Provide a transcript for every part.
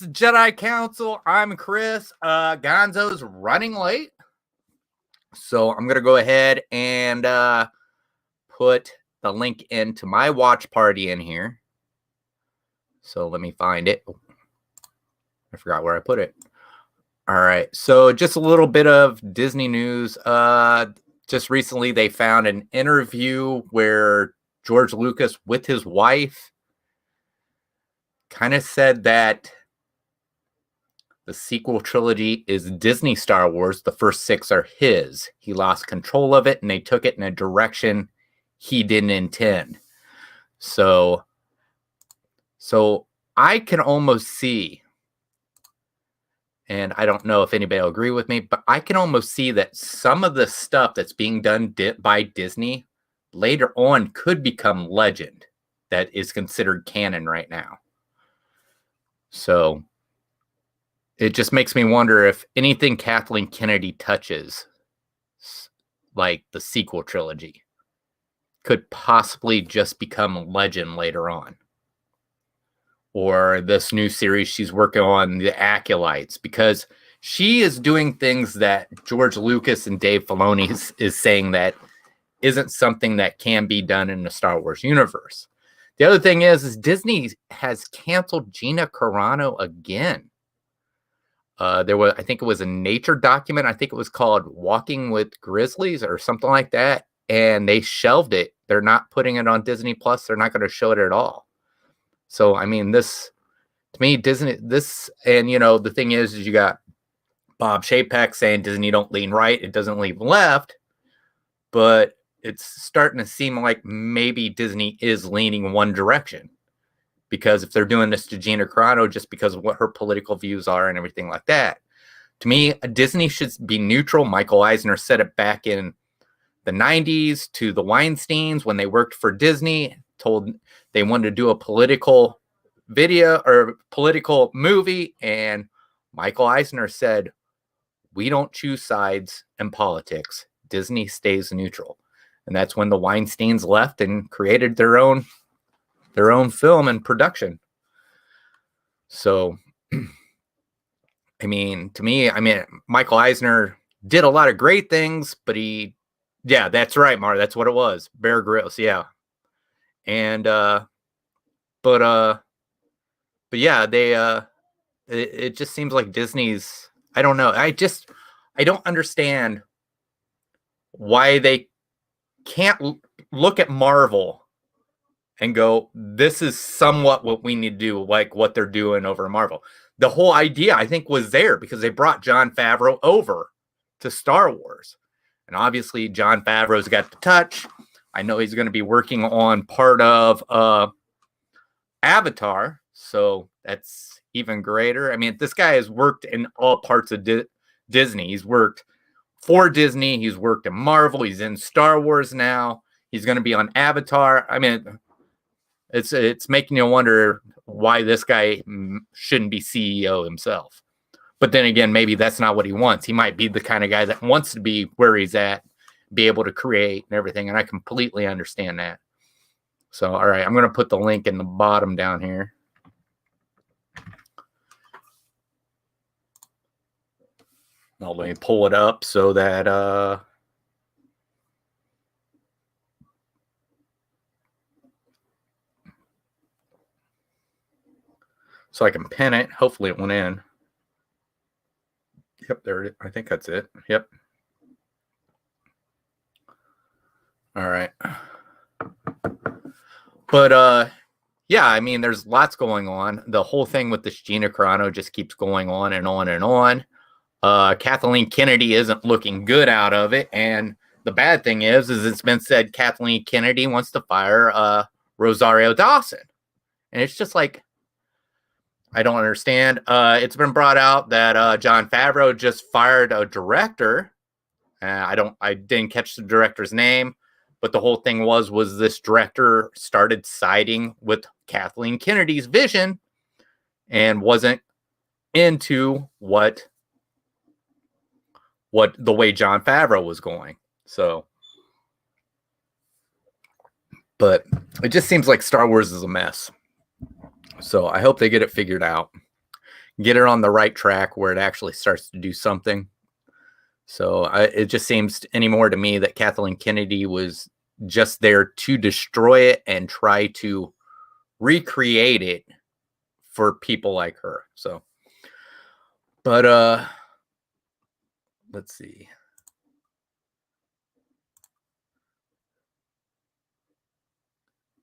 the Jedi Council. I'm Chris. Gonzo's running late. So I'm going to go ahead and put the link into my watch party in here. So let me find it. Oh, I forgot where I put it. All right. So just a little bit of Disney news. Just recently they found an interview where George Lucas with his wife kind of said that the sequel trilogy is Disney Star Wars. The first 6 are his. He lost control of it, and they took it in a direction he didn't intend. So I can almost see, and I don't know if anybody will agree with me, but I can almost see that some of the stuff that's being done by Disney later on could become legend that is considered canon right now. So it just makes me wonder if anything Kathleen Kennedy touches, like the sequel trilogy, could possibly just become legend later on. Or this new series she's working on, The Acolytes, because she is doing things that George Lucas and Dave Filoni is saying that isn't something that can be done in the Star Wars universe. The other thing is Disney has canceled Gina Carano again. There was, I think it was a Nature document. I think it was called Walking with Grizzlies or something like that. And they shelved it. They're not putting it on Disney Plus. They're not going to show it at all. So, I mean, this, to me, Disney, this, and, you know, the thing is you got Bob Chapek saying Disney don't lean right. It doesn't lean left. But it's starting to seem like maybe Disney is leaning one direction. Because if they're doing this to Gina Carano just because of what her political views are and everything like that, to me, Disney should be neutral. Michael Eisner said it back in the 90s to the Weinsteins when they worked for Disney, told they wanted to do a political video or political movie. And Michael Eisner said, we don't choose sides in politics. Disney stays neutral. And that's when the Weinsteins left and created their own film and production. So, I mean, to me, Michael Eisner did a lot of great things, but yeah, that's right, Mar. That's what it was. Bear Grylls, yeah. And, but yeah, it just seems like Disney's, I don't know. I don't understand why they can't look at Marvel and go, this is somewhat what we need to do, like what they're doing over at Marvel. The whole idea, I think, was there because they brought Jon Favreau over to Star Wars. And obviously, Jon Favreau's got the touch. I know he's going to be working on part of Avatar, so that's even greater. I mean, this guy has worked in all parts of Disney. He's worked for Disney. He's worked in Marvel. He's in Star Wars now. He's going to be on Avatar. I mean, it's making you wonder why this guy shouldn't be CEO himself. But then again, maybe that's not what he wants. He might be the kind of guy that wants to be where he's at, be able to create and everything. And I completely understand that. So, all right, I'm going to put the link in the bottom down here. Now, let me pull it up so that so I can pin it. Hopefully it went in. Yep, there it is. I think that's it. Yep. All right. But yeah, I mean, there's lots going on. The whole thing with this Gina Carano just keeps going on and on and on. Kathleen Kennedy isn't looking good out of it. And the bad thing is it's been said Kathleen Kennedy wants to fire Rosario Dawson. And it's just like, I don't understand. It's been brought out that Jon Favreau just fired a director. I didn't catch the director's name, but the whole thing was this director started siding with Kathleen Kennedy's vision and wasn't into what the way Jon Favreau was going. So, but it just seems like Star Wars is a mess. So I hope they get it figured out. get it on the right track where it actually starts to do something. So it just seems anymore to me that Kathleen Kennedy was just there to destroy it and try to recreate it for people like her. So, but let's see.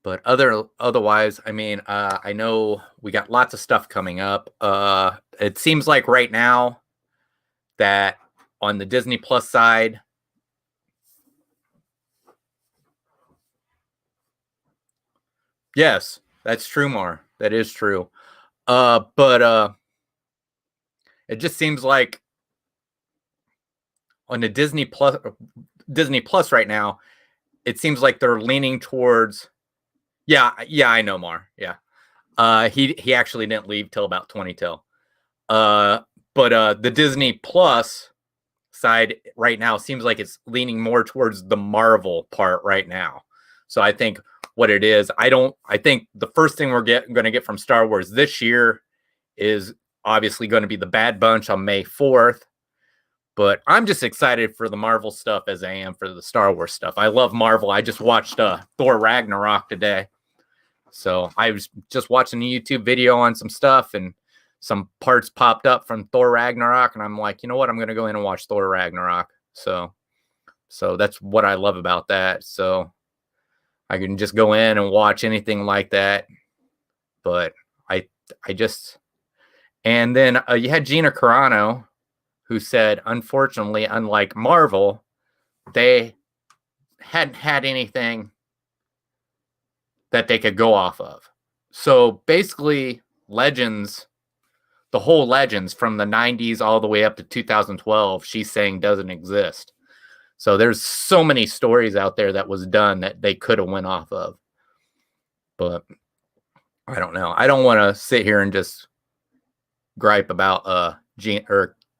But otherwise, I mean, I know we got lots of stuff coming up. It seems like right now that on the Disney Plus side, yes, that's true, Mar. That is true. But it just seems like on the Disney Plus right now, it seems like they're leaning towards. Yeah, I know, Mar. Yeah. He actually didn't leave till about 20 till. But the Disney Plus side right now seems like it's leaning more towards the Marvel part right now. So I think what it is, I think the first thing we're going to get from Star Wars this year is obviously going to be the Bad Bunch on May 4th. But I'm just excited for the Marvel stuff as I am for the Star Wars stuff. I love Marvel. I just watched Thor Ragnarok today. So I was just watching a YouTube video on some stuff, and some parts popped up from Thor Ragnarok, and I'm like, you know what? I'm going to go in and watch Thor Ragnarok. So that's what I love about that. So I can just go in and watch anything like that. But I just, and then you had Gina Carano, who said, unfortunately, unlike Marvel, they hadn't had anything that they could go off of. So basically, Legends, the whole Legends from the 90s all the way up to 2012, she's saying doesn't exist. So there's so many stories out there that was done that they could have went off of. But I don't know. I don't want to sit here and just gripe about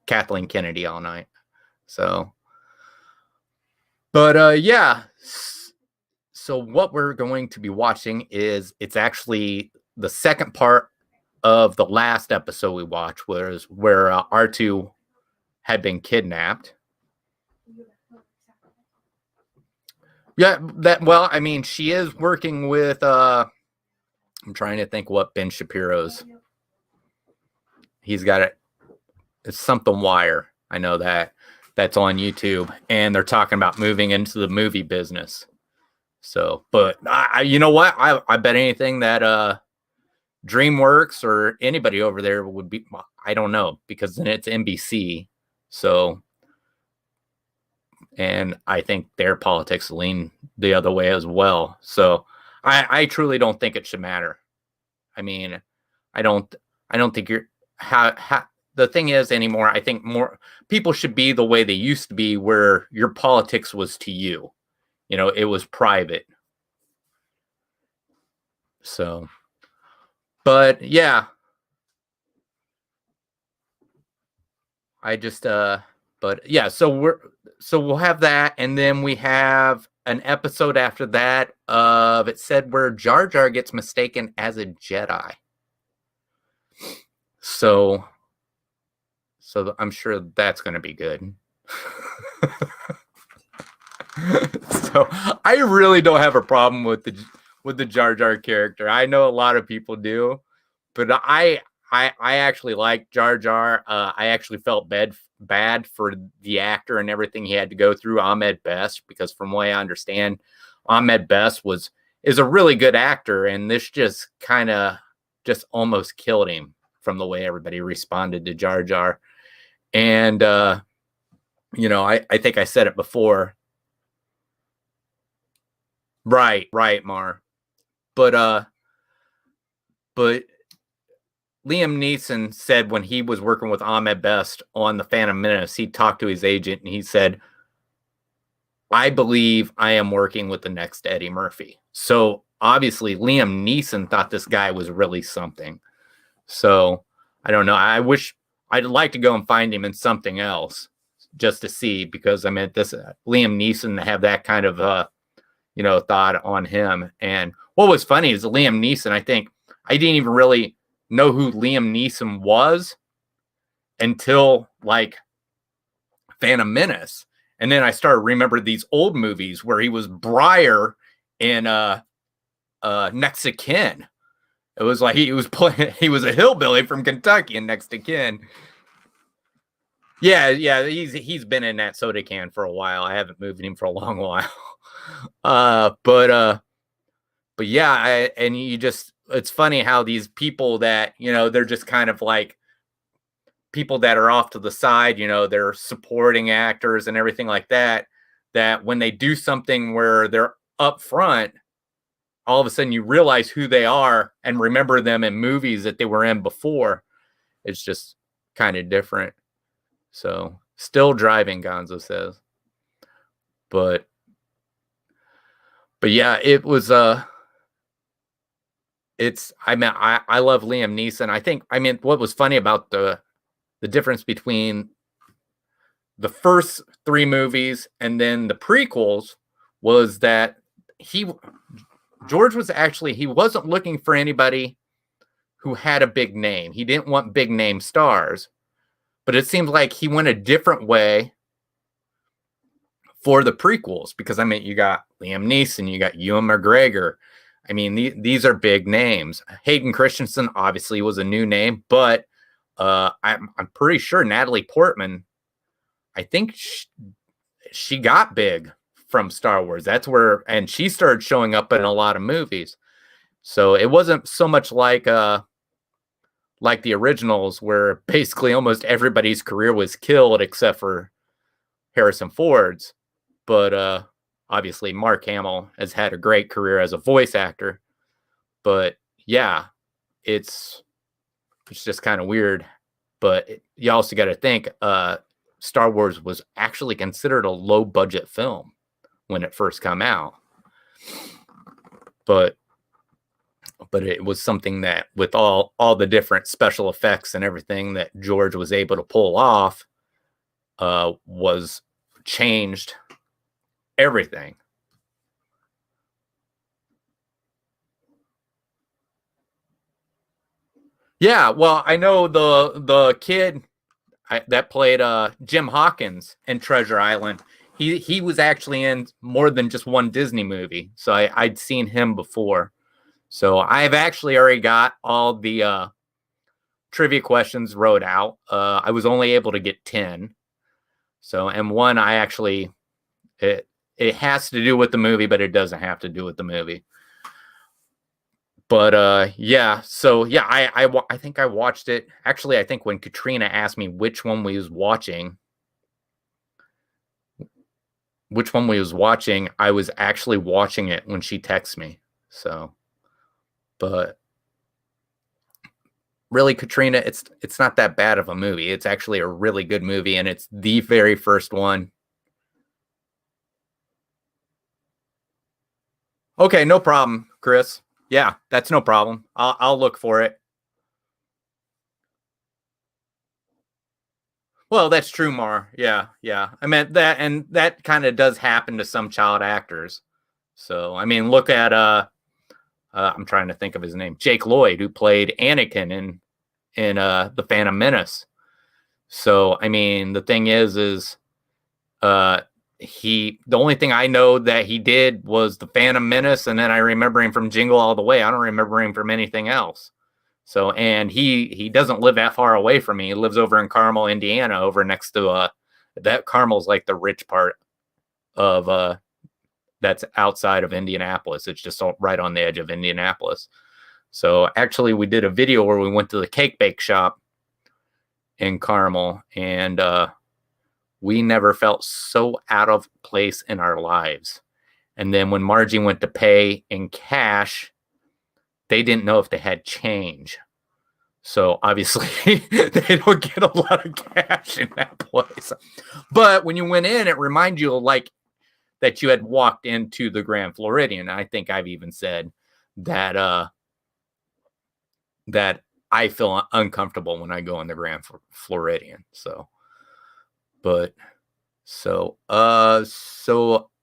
Kathleen Kennedy all night. So, but yeah. So what we're going to be watching is, it's actually the second part of the last episode we watched, where R2 had been kidnapped. Yeah, well, I mean, she is working with I'm trying to think what Ben Shapiro's. He's got it. It's something Wire. I know that's on YouTube, and they're talking about moving into the movie business. So, but you know what? I bet anything that DreamWorks or anybody over there would be. I don't know, because then it's NBC. So, and I think their politics lean the other way as well. So, I truly don't think it should matter. I mean, I don't think you're the thing is anymore. I think more people should be the way they used to be, where your politics was to you. You know, it was private. So, but yeah, I just, but yeah, so we'll have that. And then we have an episode after that of, it said, where Jar Jar gets mistaken as a Jedi. So I'm sure that's going to be good. So I really don't have a problem with the Jar Jar character. I know a lot of people do, but I actually like Jar Jar. I actually felt bad for the actor and everything he had to go through, Ahmed Best, because from what I understand, Ahmed Best is a really good actor, and this just kind of just almost killed him from the way everybody responded to Jar Jar. And you know, I think I said it before. Right, Mar. But Liam Neeson said when he was working with Ahmed Best on The Phantom Menace, he talked to his agent and he said, I believe I am working with the next Eddie Murphy. So obviously Liam Neeson thought this guy was really something. So I don't know. I'd like to go and find him in something else just to see, because I mean, this Liam Neeson to have that kind of thought on him. And what was funny is Liam Neeson, I think I didn't even really know who Liam Neeson was until like Phantom Menace. And then I started remembering these old movies where he was Briar in Next to Kin. It was like he was a hillbilly from Kentucky in Next to Kin. Yeah, he's been in that soda can for a while. I haven't moved him for a long while. But yeah, and you just, it's funny how these people that, they're just kind of like people that are off to the side, they're supporting actors and everything like that, that when they do something where they're up front, all of a sudden you realize who they are and remember them in movies that they were in before. It's just kind of different. So still driving, Gonzo says. But yeah, it was I love Liam Neeson. What was funny about the difference between the first three movies and then the prequels was that George was actually, he wasn't looking for anybody who had a big name. He didn't want big name stars, but it seems like he went a different way for the prequels, because you got Liam Neeson, you got Ewan McGregor. These are big names. Hayden Christensen obviously was a new name, but I'm pretty sure Natalie Portman, I think she got big from Star Wars. That's where, and she started showing up in a lot of movies. So it wasn't so much like the originals, where basically almost everybody's career was killed except for Harrison Ford's. But obviously Mark Hamill has had a great career as a voice actor. But yeah, it's just kind of weird. But you also got to think, Star Wars was actually considered a low budget film when it first came out. But it was something that, with all the different special effects and everything that George was able to pull off, was changed everything. Yeah, well, I know the kid that played Jim Hawkins in Treasure Island. He was actually in more than just one Disney movie, so I'd seen him before. So I've actually already got all the trivia questions wrote out. I was only able to get 10. So, and one I actually, it has to do with the movie, but it doesn't have to do with the movie. But yeah, so yeah, I think I watched it. Actually, I think when Katrina asked me which one we was watching, I was actually watching it when she texted me. So, but really, Katrina, it's not that bad of a movie. It's actually a really good movie, and it's the very first one. Okay, no problem, Chris. Yeah, that's no problem. I'll look for it. Well, that's true, Mar. Yeah. I meant that, and that kind of does happen to some child actors. So, look at I'm trying to think of his name, Jake Lloyd, who played Anakin in The Phantom Menace. So, the thing is the only thing I know that he did was The Phantom Menace, and then I remember him from Jingle All the Way. I don't remember him from anything else. So, and he doesn't live that far away from me. He lives over in Carmel, Indiana, over next to that Carmel's like the rich part of that's outside of Indianapolis. It's just right on the edge of Indianapolis. So actually, we did a video where we went to the cake bake shop in Carmel, and we never felt so out of place in our lives. And then when Margie went to pay in cash, they didn't know if they had change. So obviously they don't get a lot of cash in that place. But when you went in, it reminded you of like that you had walked into the Grand Floridian. I think I've even said that that I feel uncomfortable when I go in the Grand Floridian. So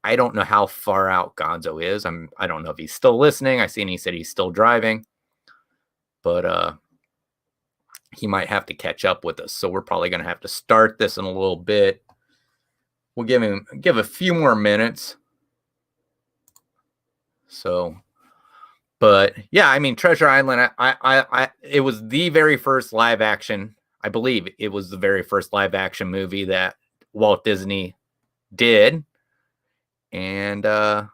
I don't know how far out Gonzo is. I don't know if he's still listening. I seen he said he's still driving. But he might have to catch up with us. So we're probably going to have to start this in a little bit. We'll give a few more minutes. So, but yeah, I mean, Treasure Island, it was the very first live action. I believe it was the very first live action movie that Walt Disney did. And, oh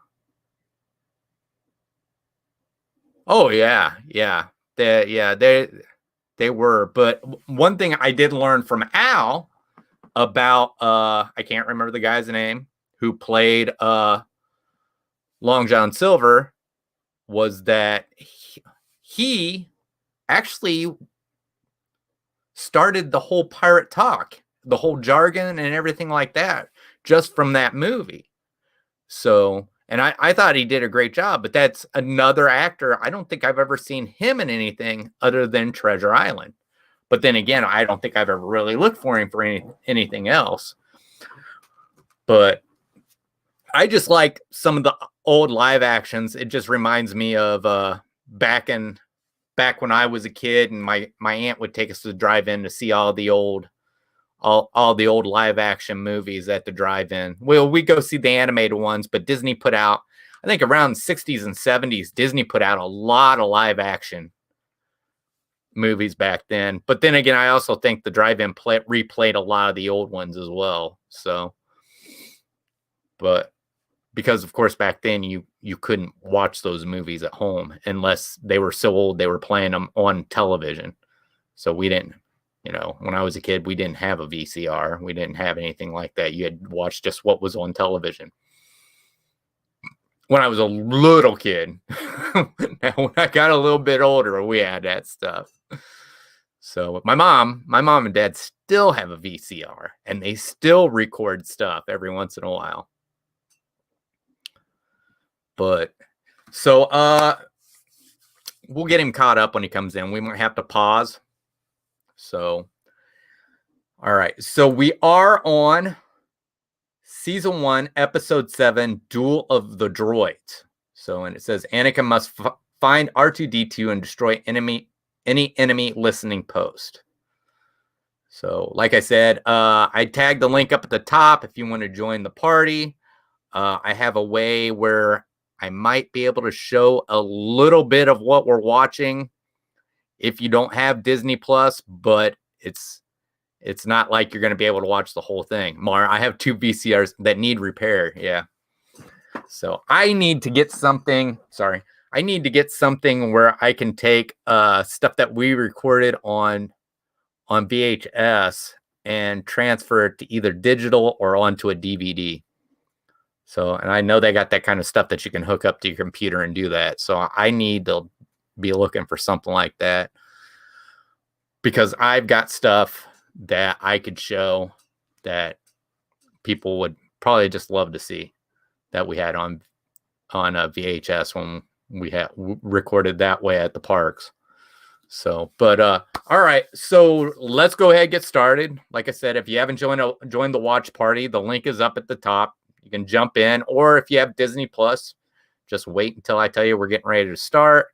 yeah, they were. But one thing I did learn from Al about, I can't remember the guy's name who played Long John Silver, was that he actually started the whole pirate talk, the whole jargon and everything like that, just from that movie. So, and I thought he did a great job, but that's another actor. I don't think I've ever seen him in anything other than Treasure Island. But then again, I don't think I've ever really looked for him for anything else. But I just like some of the old live actions. It just reminds me of back when I was a kid, and my aunt would take us to the drive-in to see all the old live action movies at the drive-in. Well, we go see the animated ones, but Disney put out, I think around the 60s and 70s, Disney put out a lot of live action movies back then. But then again, I also think the drive-in replayed a lot of the old ones as well. So, but because of course back then you couldn't watch those movies at home unless they were so old they were playing them on television. So we didn't, when I was a kid, we didn't have a VCR. We didn't have anything like that. You had to watch just what was on television. When I was a little kid, now when I got a little bit older, we had that stuff. So my mom and dad still have a VCR, and they still record stuff every once in a while. But so we'll get him caught up when he comes in. We might have to pause. So all right. So we are on season 1, episode 7, Duel of the Droids. So, and it says Anakin must find R2-D2 and destroy any enemy listening post. So, like I said, I tagged the link up at the top if you want to join the party. I have a way where I might be able to show a little bit of what we're watching if you don't have Disney Plus, but it's not like you're going to be able to watch the whole thing. Mar, I have 2 VCRs that need repair. Yeah. So I need to get something. Sorry. I need to get something where I can take stuff that we recorded on VHS and transfer it to either digital or onto a DVD. So, and I know they got that kind of stuff that you can hook up to your computer and do that. So I need to be looking for something like that, because I've got stuff that I could show that people would probably just love to see that we had on a VHS when we had recorded that way at the parks. So, but all right, so let's go ahead and get started. Like I said, if you haven't joined the watch party, the link is up at the top. You can jump in, or if you have Disney Plus, just wait until I tell you we're getting ready to start.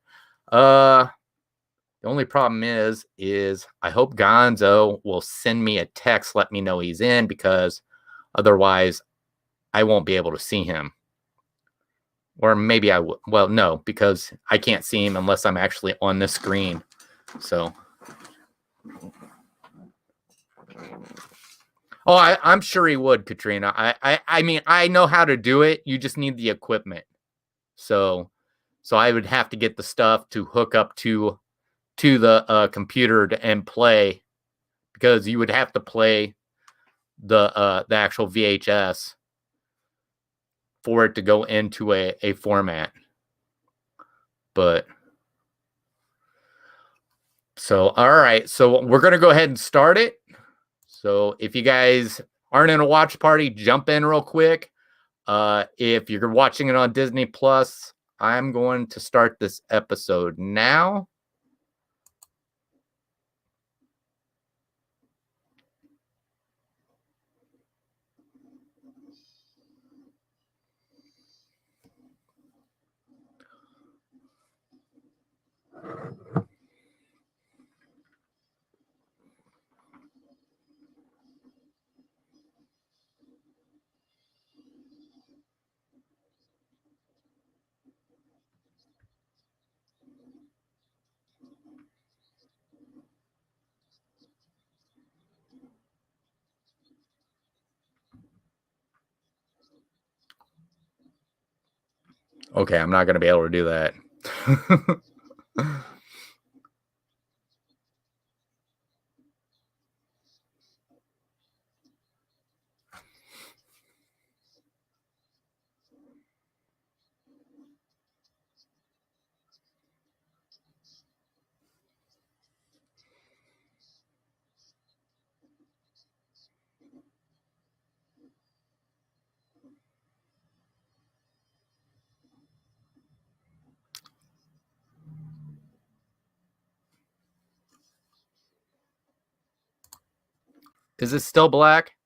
The only problem is I hope Gonzo will send me a text, let me know he's in, because otherwise I won't be able to see him. Or maybe I will. Well, no, because I can't see him unless I'm actually on the screen. So, oh, I'm sure he would, Katrina. I mean, I know how to do it. You just need the equipment. So I would have to get the stuff to hook up to the computer and play, because you would have to play the actual VHS for it to go into a format. But so, all right, so we're going to go ahead and start it. So if you guys aren't in a watch party, jump in real quick. If you're watching it on Disney Plus, I'm going to start this episode now. Okay, I'm not going to be able to do that. Is it still black?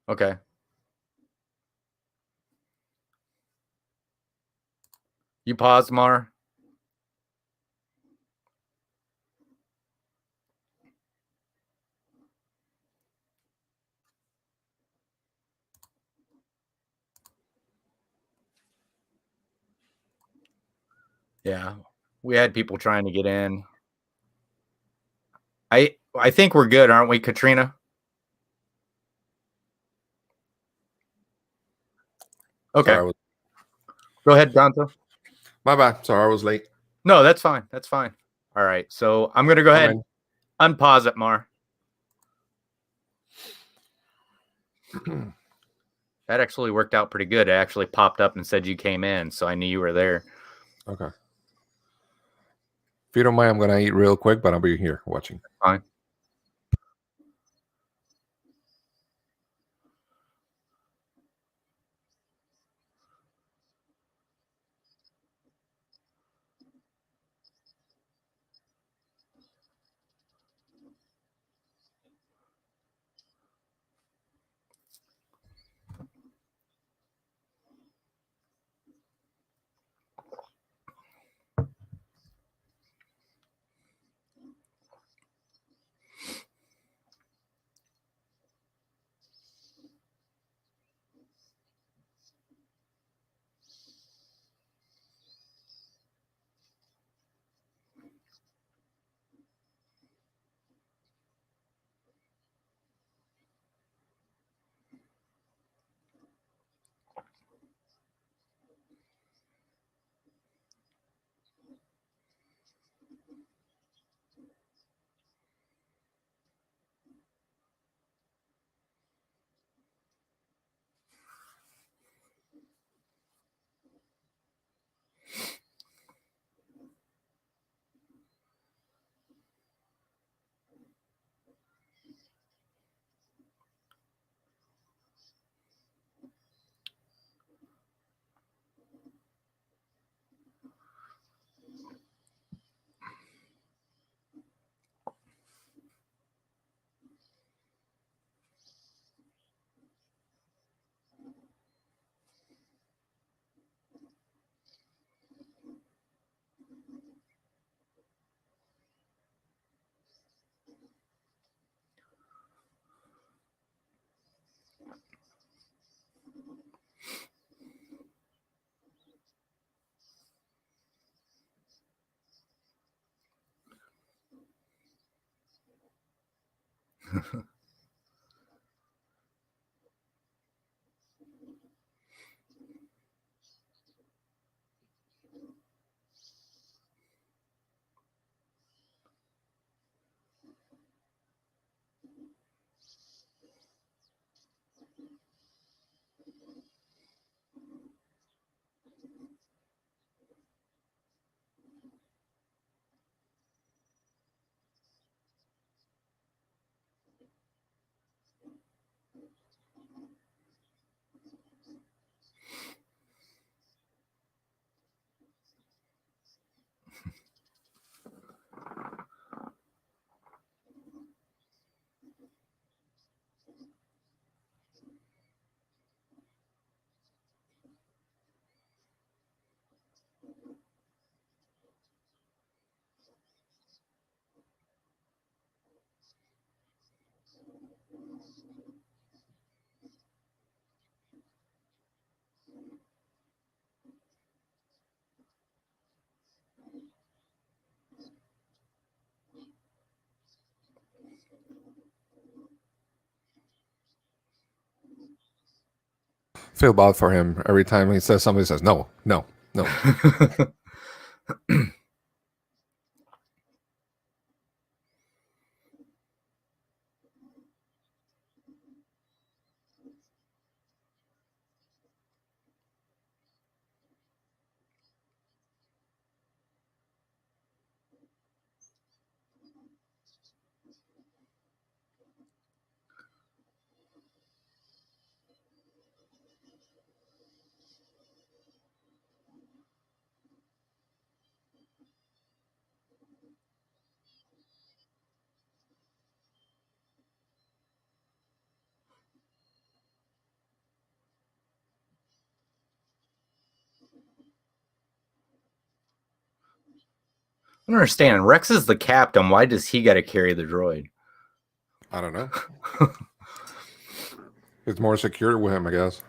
Okay. You pause, Mar. Yeah. We had people trying to get in. I think we're good, aren't we, Katrina? Okay. Sorry, Go ahead, Gonzo. my bad. Sorry, I was late. No, that's fine. That's fine. All right. So I'm going to go ahead and unpause it, Mar. That actually worked out pretty good. It actually popped up and said you came in, so I knew you were there. Okay. If you don't mind, I'm going to eat real quick, but I'll be here watching. Fine. feel bad for him every time he says something. He says no, no, no. I don't understand. Rex is the captain. Why does he got to carry the droid? I don't know. It's more secure with him, I guess.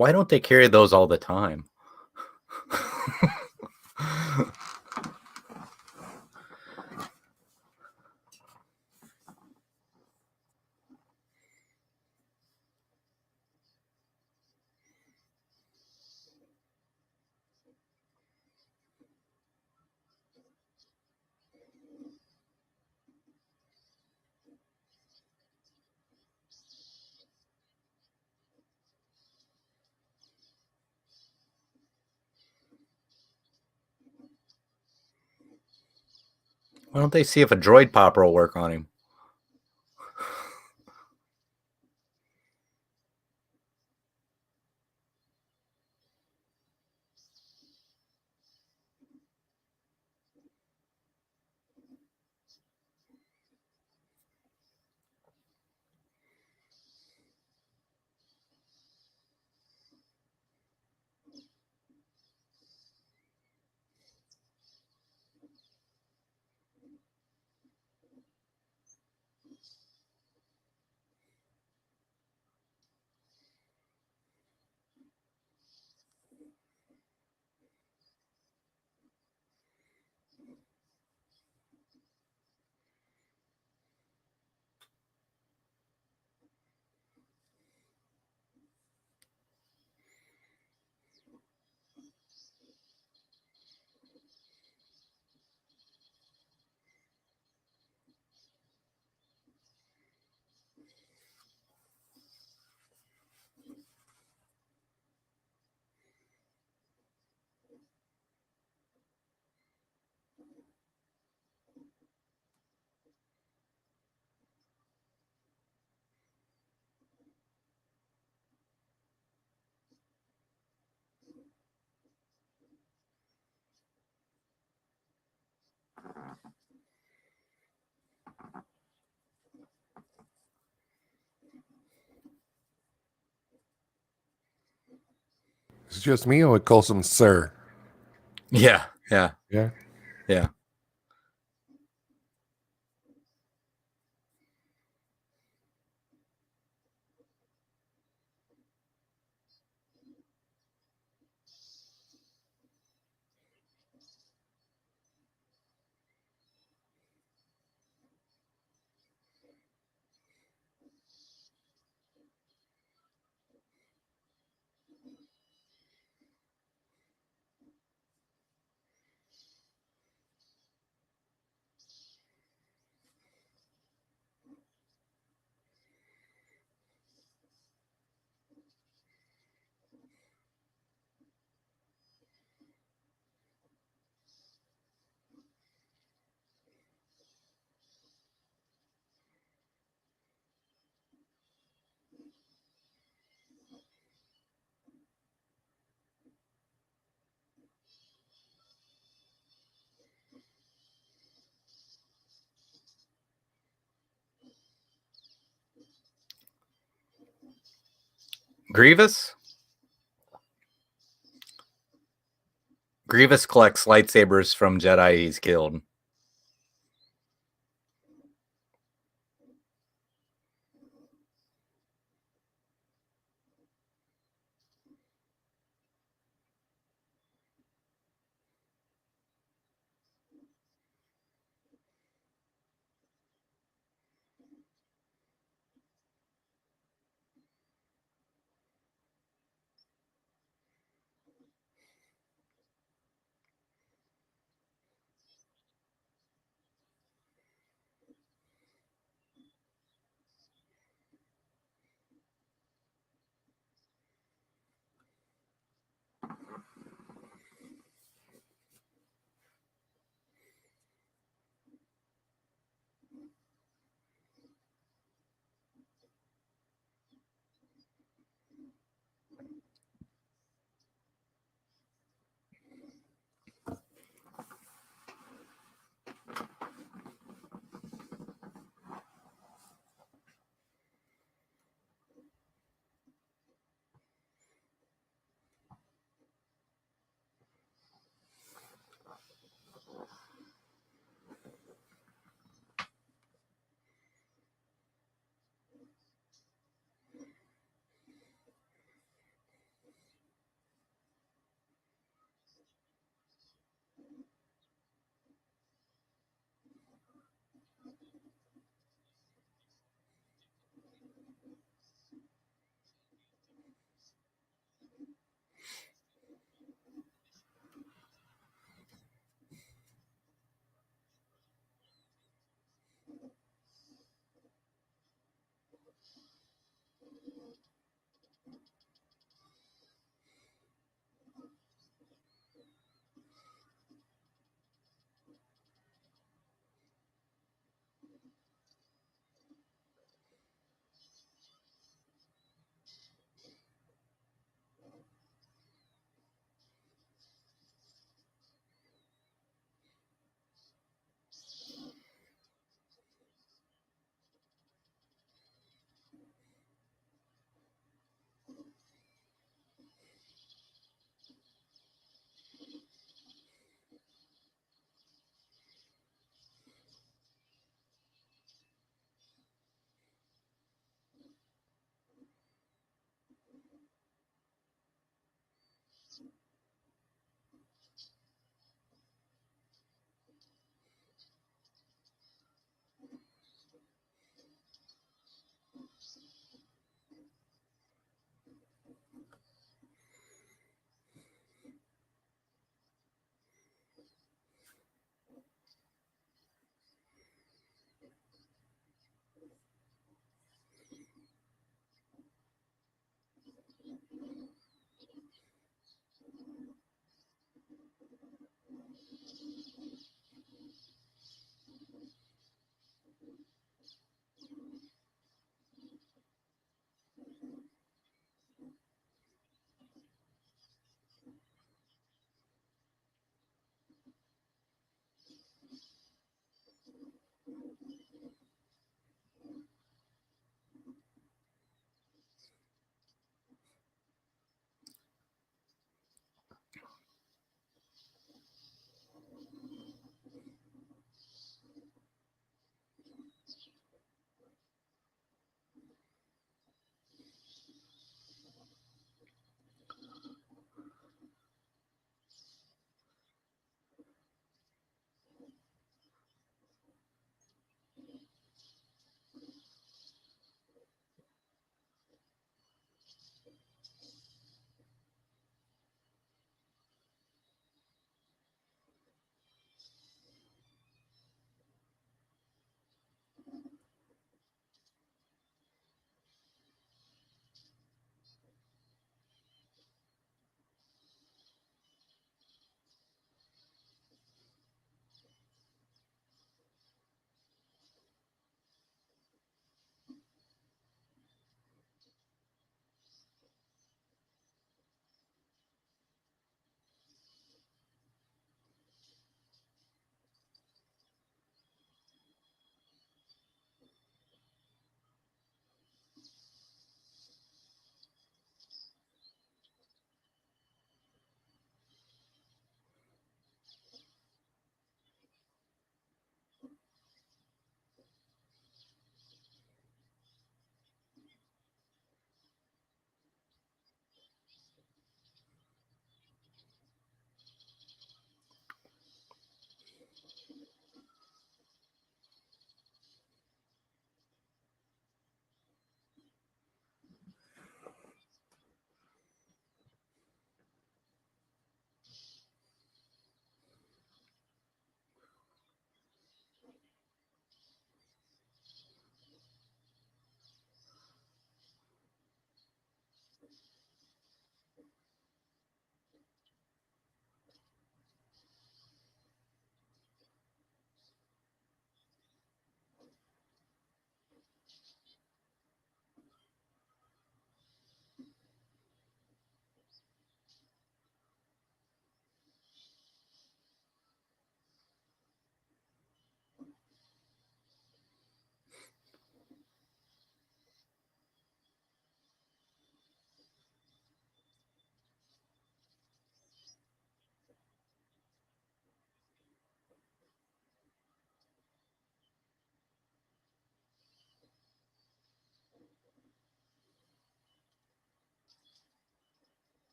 Why don't they carry those all the time? Why don't they see if a droid popper will work on him? It's just me, or it calls him sir. Yeah, yeah, Yeah. yeah. Grievous? Grievous collects lightsabers from Jedi he's killed.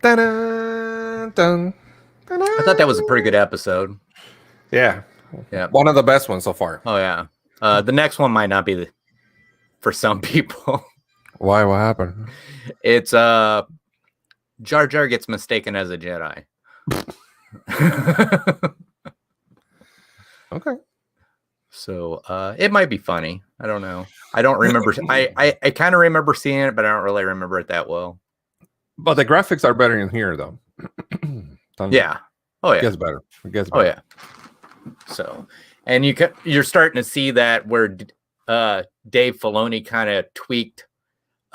Dun, dun, I thought that was a pretty good episode. Yeah. Yeah. One of the best ones so far. Oh yeah. The next one might not be for some people. Why? What happened? It's Jar Jar gets mistaken as a Jedi. Okay. So it might be funny. I don't know. I don't remember. I kind of remember seeing it, but I don't really remember it that well. But the graphics are better in here, though. Yeah. Oh yeah. It gets better. It gets Oh better. yeah. So, and you're starting to see that where Dave Filoni kind of tweaked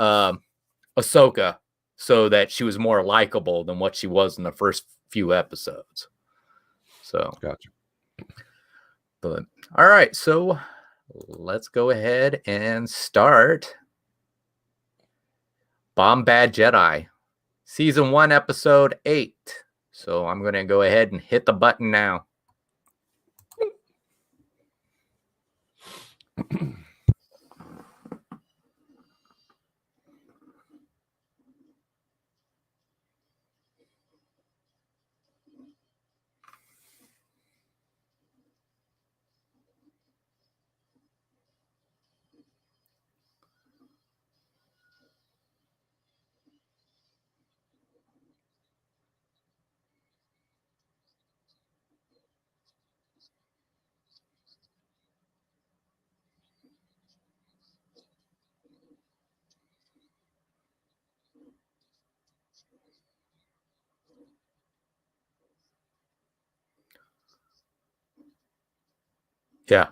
Ahsoka so that she was more likable than what she was in the first few episodes. So, Gotcha. but all right, so let's go ahead and start Bombad Jedi, season 1, episode 8. So I'm going to go ahead and hit the button now. Yeah.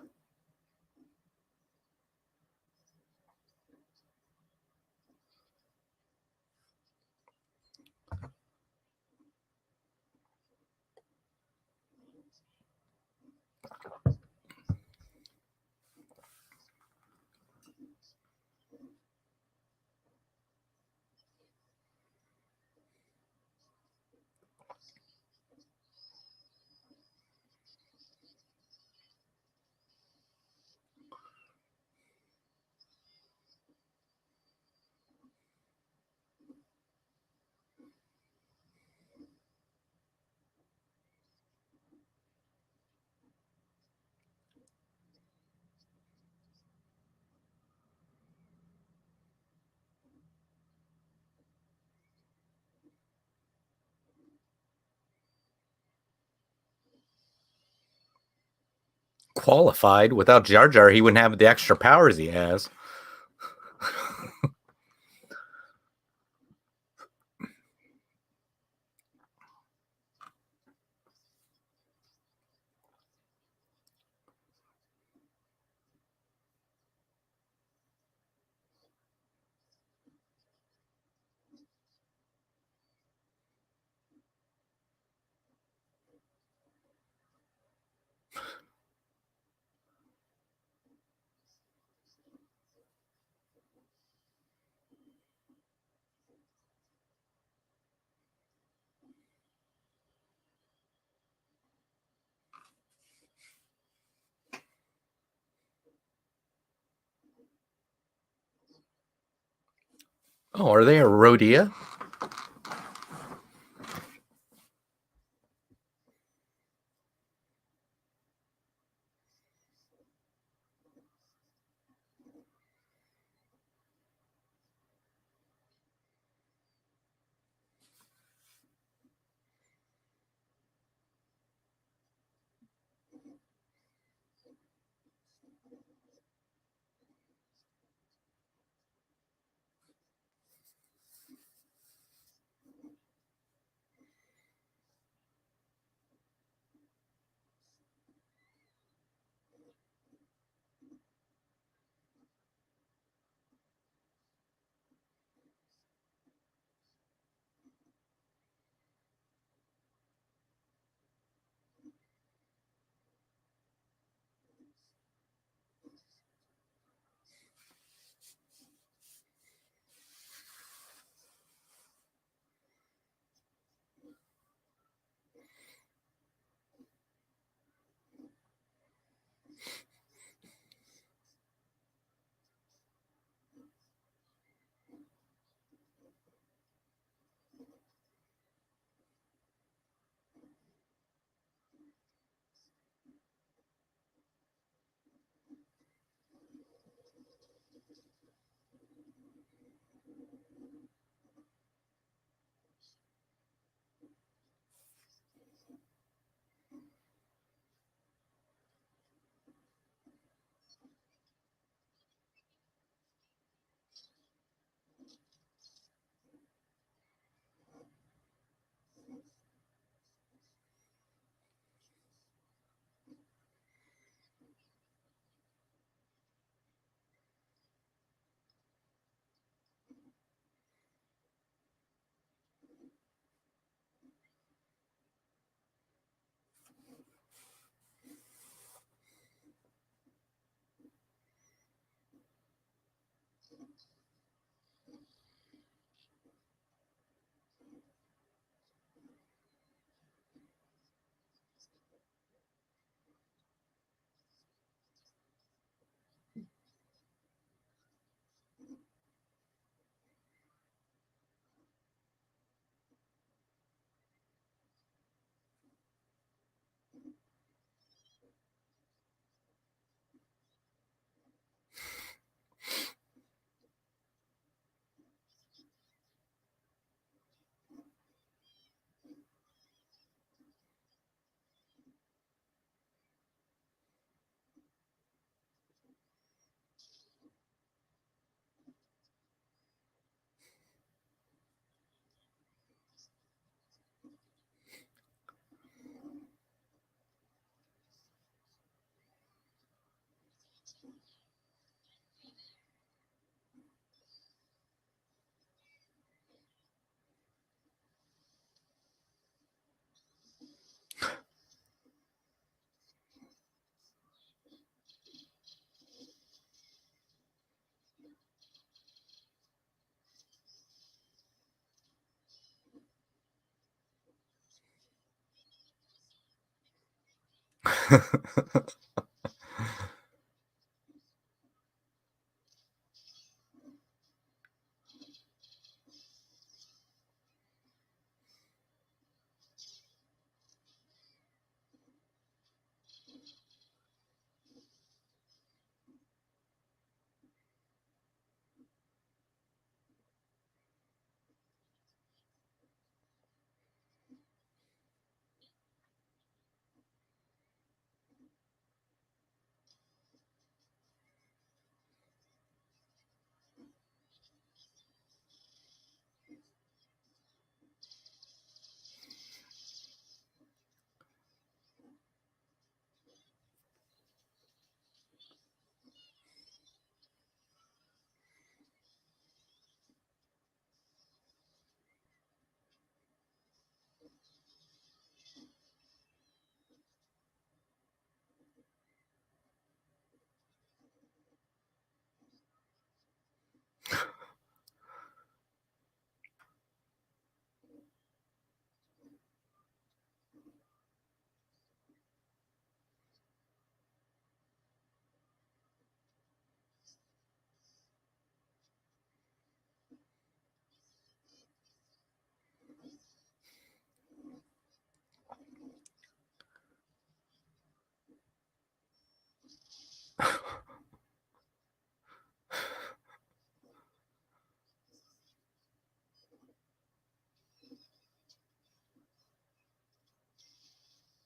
Qualified. Without Jar Jar, he wouldn't have the extra powers he has. Oh, are they a Rhodia?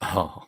Oh.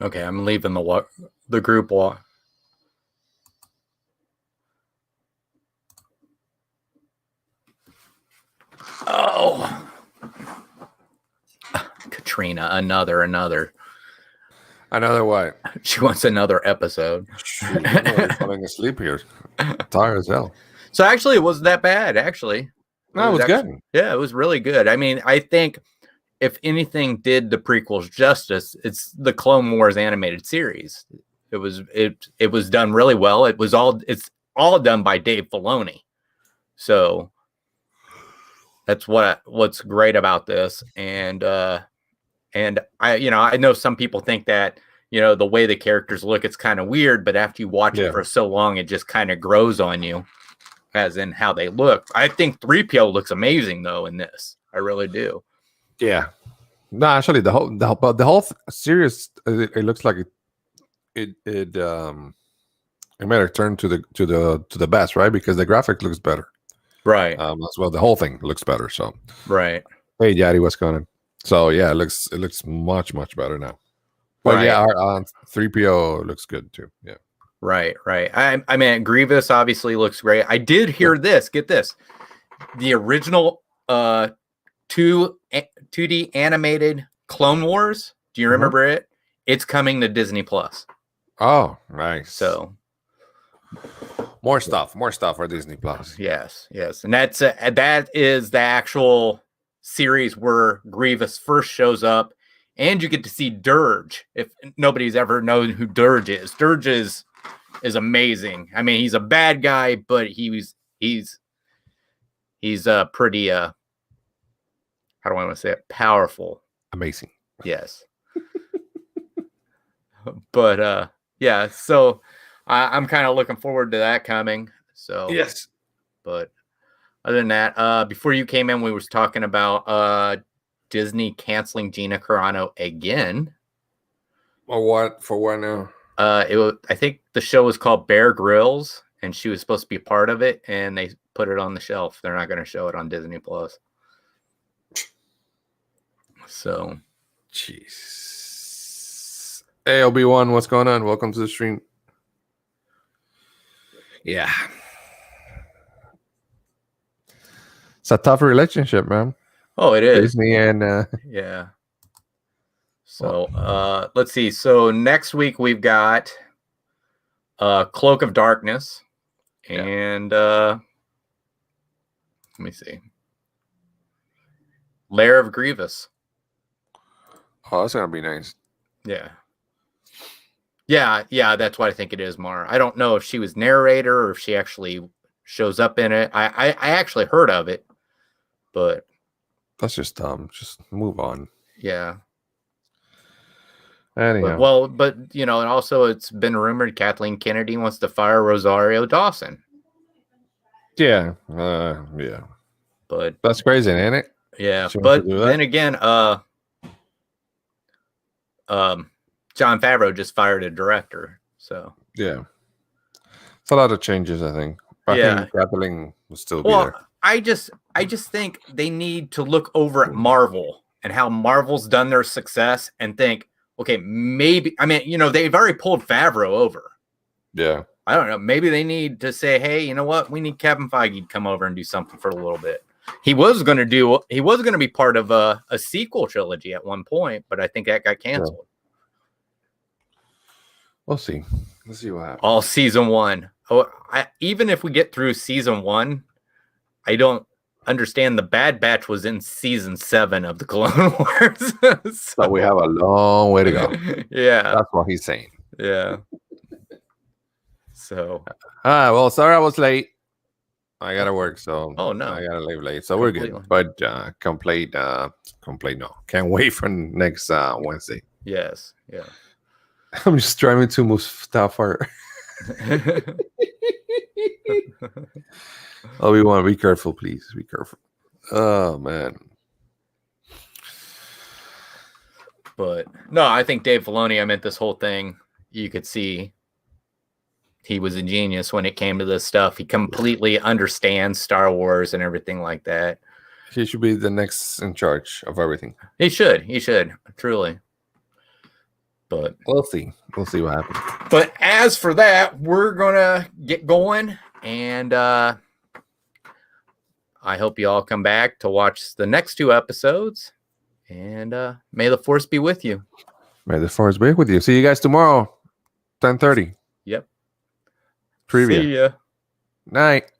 Okay, I'm leaving the group walk. Oh, Katrina, another. Another what? She wants another episode. Shoot, I'm already falling asleep here. Tired as hell. So actually, it wasn't that bad. Actually, No, it was good. Yeah, it was really good. I mean, I think if anything did the prequels justice, it's the Clone Wars animated series. It was done really well. It's all done by Dave Filoni. So that's what's great about this. And I know some people think that, the way the characters look, it's kind of weird, but after you watch it for so long, it just kind of grows on you, as in how they look. I think 3PO looks amazing though in this. I really do. Yeah. No, actually, the whole series, it looks like it made a turn to the best, right? Because the graphic looks better, right? As well, the whole thing looks better. So, right. Hey, Daddy, what's going on? So yeah, it looks much better now. But right. yeah, our 3PO looks good too. Yeah. Right. I mean, Grievous obviously looks great. I did hear this. Get this: the original 2D animated Clone Wars. Do you remember it? It's coming to Disney Plus. Oh, nice. So more stuff for Disney Plus. Yes, and that is the actual series where Grievous first shows up, and you get to see Dirge. If nobody's ever known who Dirge is amazing. I mean, he's a bad guy, but he's pretty how do I want to say it? Powerful. Amazing. Yes. But yeah, so I'm kind of looking forward to that coming. So yes. But other than that, before you came in, we was talking about Disney canceling Gina Carano again. Or what? For what now? I think the show was called Bear Grylls, and she was supposed to be part of it, and they put it on the shelf. They're not going to show it on Disney Plus. So, jeez. Hey, Obi-Wan, what's going on? Welcome to the stream. Yeah. It's a tough relationship, man. Oh, it is. Disney and yeah. So, let's see. So next week we've got Cloak of Darkness, and let me see, Lair of Grievous. Oh, that's gonna be nice. Yeah. That's what I think it is, Mar. I don't know if she was narrator or if she actually shows up in it. I actually heard of it, but that's just dumb. Just move on. Yeah. Anyhow. But and also it's been rumored Kathleen Kennedy wants to fire Rosario Dawson. Yeah. Yeah. But that's crazy, ain't it? Yeah. But then again, Jon Favreau just fired a director, so yeah, it's a lot of changes. I think. I think Kathleen will still be there. I just think they need to look over at Marvel and how Marvel's done their success and think, okay, maybe. I mean, they've already pulled Favreau over. Yeah, I don't know. Maybe they need to say, hey, you know what? We need Kevin Feige to come over and do something for a little bit. He was going to be part of a sequel trilogy at one point, but I think that got canceled. Yeah. We'll see. Let's see what happens. All season 1. Oh, even if we get through season 1, I don't understand. The Bad Batch was in season 7 of the Clone Wars, so we have a long way to go. Yeah, that's what he's saying. Yeah. So. Well, sorry I was late. I gotta work, so no, I gotta leave late. So we're good. But complaint. No, can't wait for next Wednesday. Yes. Yeah. I'm just driving to Mustafa. Obi-Wan, be careful, please. Be careful. Oh man. But no, I think Dave Filoni, I meant this whole thing, you could see he was a genius when it came to this stuff. He completely understands Star Wars and everything like that. He should be the next in charge of everything. He should, truly. But we'll see. We'll see what happens. But as for that, we're gonna get going, and I hope you all come back to watch the next 2 episodes. And may the force be with you. May the force be with you. See you guys tomorrow, 10:30. Yep. Trivia. See ya. Night.